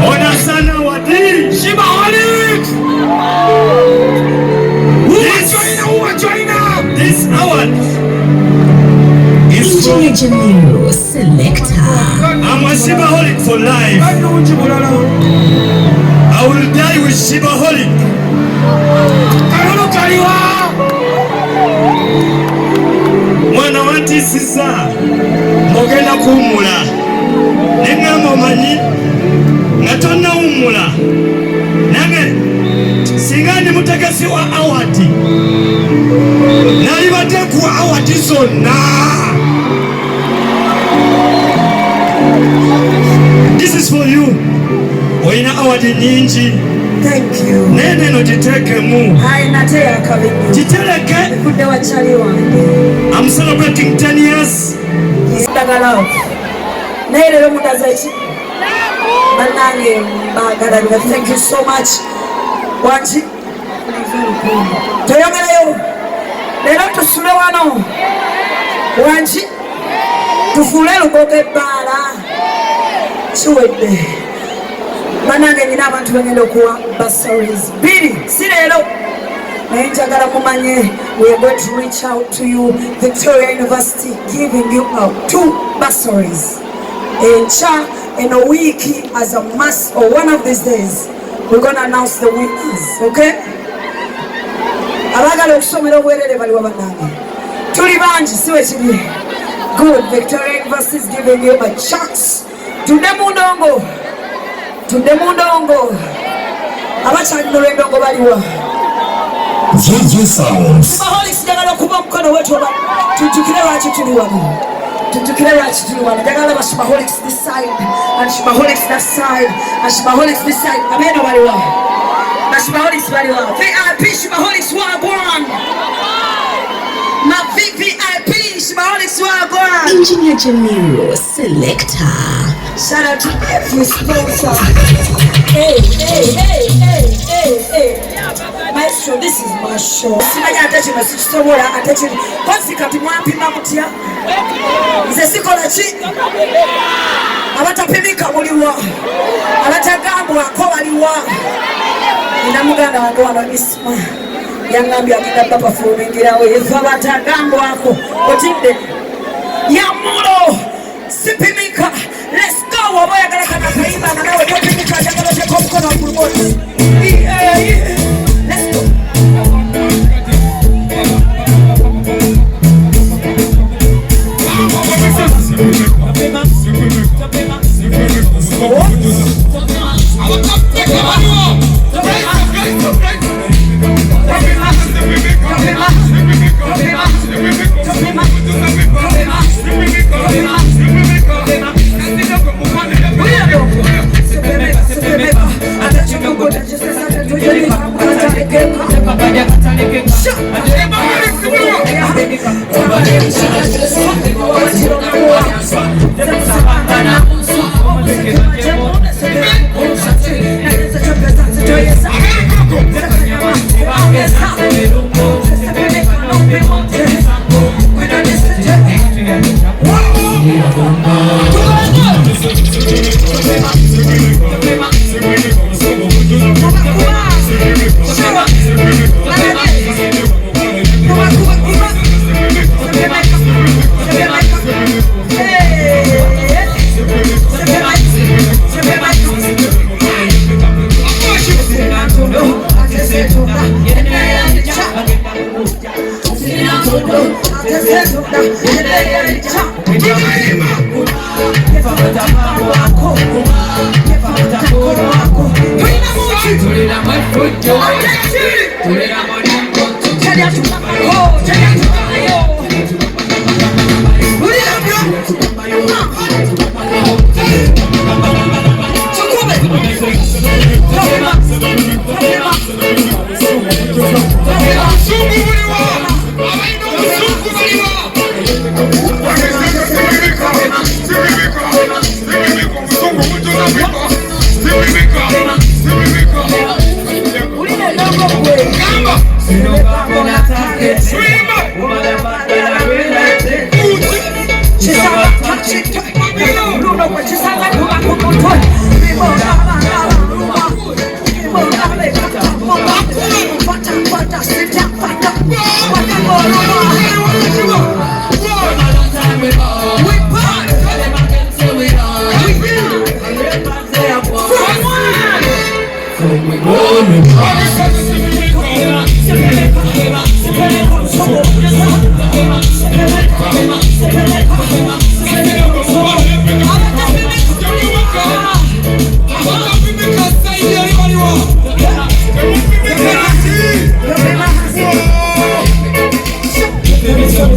Ona sana wadi Shibaholics. This award is Engineer Jamiru Selector. I'm a Shibaholic for life. I will die with Shibaholic. Mwana wati sisa mogenda kuumula nengamba omanyi nga tonnawummula nange singa ndi mutegesi wa awadi nalibadde kuwa awadi zonna. This is for you. Oyina awadi nyingi. Thank you. Nene no gitekemu. Gitereke. I'm celebrating 10 years. Thank you so much. Wanchi. Toyongerayo. Lero tusule wano. Wanchi. Tufule lugoge bala. Chiwedde. Banange nina abantu bagenda okuwa bursaries. Biri, si leero. Naye njagala mumanye, we are going to reach out to you, Victoria University, giving you out 2 bursaries. Enkya eno wiiki as a mass, or one of these days, we're going to announce the winners, okay? Abagala okusomera obwerere baliwa bannange. Tuli bangi, si we kiri. Good, Victoria University is giving you a chance. Tudde mu ndongo. Tudde mu ndongo. Abakyali mu lw'endongo baliwa. JJ Sounds. Shibaholics njagala okuba omukono wetu oba tujjukire lwaki tuli wano. Tujjukire lwaki tuli wano. Njagala ba Shibaholics this side and Shibaholics that side and Shibaholics this side. Abeeno baliwa. Ba Shibaholics baliwa. VIP Shibaholics wagwan. Ma VIP Shibaholics wagwan. Engineer Jamiru Selector. Shout out to every sponsor. Hey. Maestro, this is my show. Simanya atachi masikisobola atachi konsi kati mwampima mutya. Nze sikola ki? Abatapimika muliwa. Abatagambwako baliwa. Nina muganda wange wano Isma. Yangambye agenda papa fulumingirawo efa abatagambwako. Otidde. Yamulo. Sipimika. Let's go. Waboyagala kana kayimba nawe topimika njagala teko omukono waggulu. Yeah. Let's go. Let's go.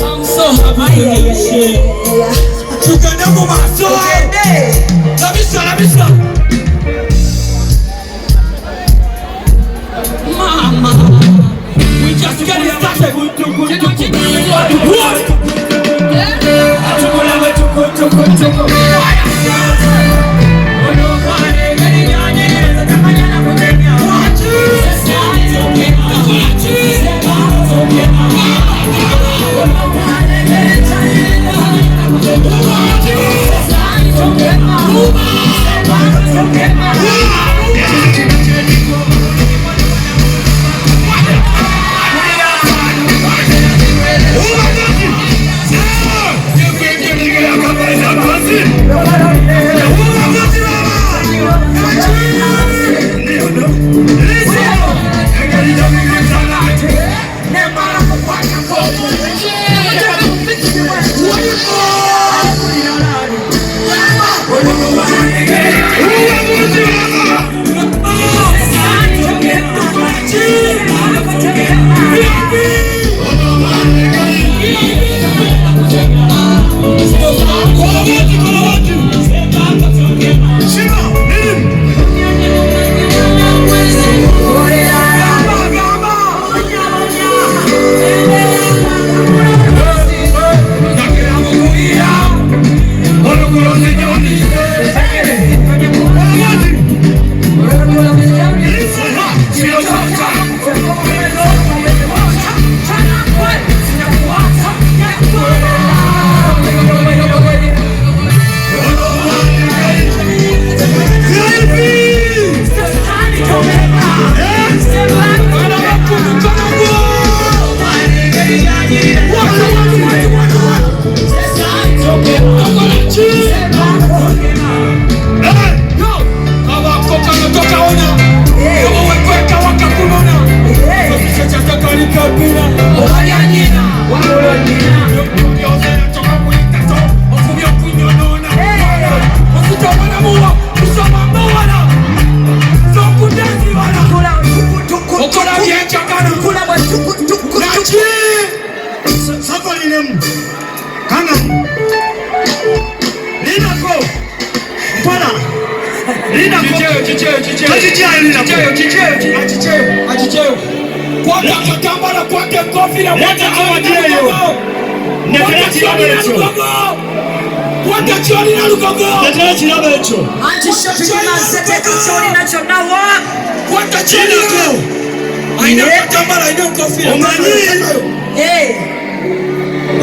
I'm so happy to see you. Mama, we just getting started.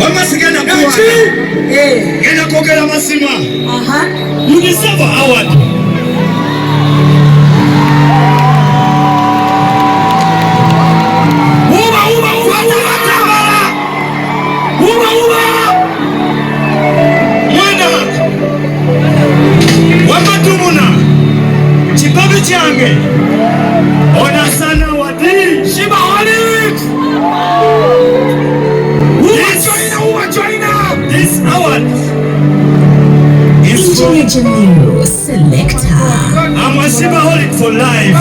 Wamasigana kuwa genda kwogera mazima. You deserve an award. Mwana wamatumuna kibabi kyange onasana wadi Shiba Holik. This award is for Engineer Selector. I'm a Shibaholic for life.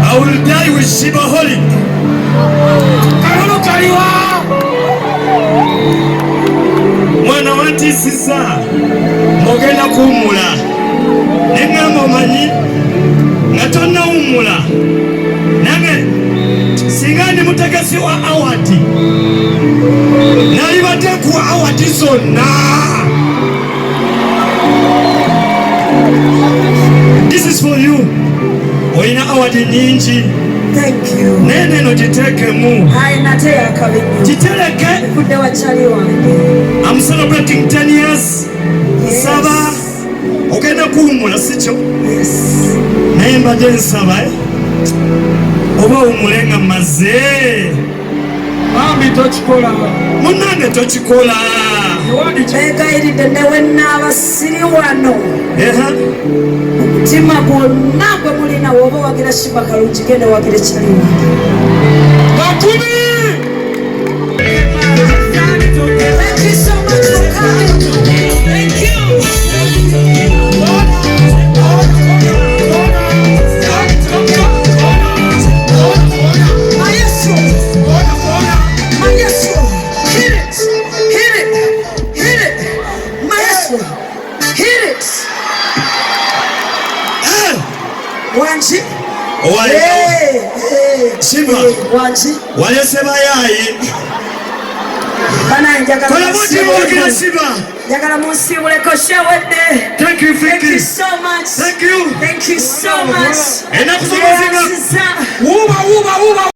I will die with Shibaholic. Mwana watisiza mogenda kuwumula neŋŋamba omanyi nga tonnawummula nange singa ndi mutegesi wa awadi nalibadde kuwa awadi zonna. This is for you. Oyina awadi nyingi. Thank you. Nene no giteekemu. Nate yakabinyo. Gitereke. Kudde wachali wange. I'm celebrating 10 years. Saba. Ogenda kuwummula sikyo? Yes. Naye mbadde nsaba oba owummulenga mmaze. Bambi tokikola. Munnange tokikola. Beegayiridde ne wennaaba siri wano. Omutima gwonna gwe mulina woba wagira Shiba Kalungi genda wagire kyali wange. Bakumi! Thank you so much for coming. Thank you. Maestro. Maestro. Hit it. Hit it. Hit it. Maestro. Hit it. Wanji. Shiba. Wanji. Walese bayayi. Bana njagala. Kola muti mwogera Shiba. Njagala musiibuleko shewedde. Thank you, Thank you so much. Thank you. Thank you so much. Enaku z'omuzinga. Yes, sir. Wuba, wuba, wuba.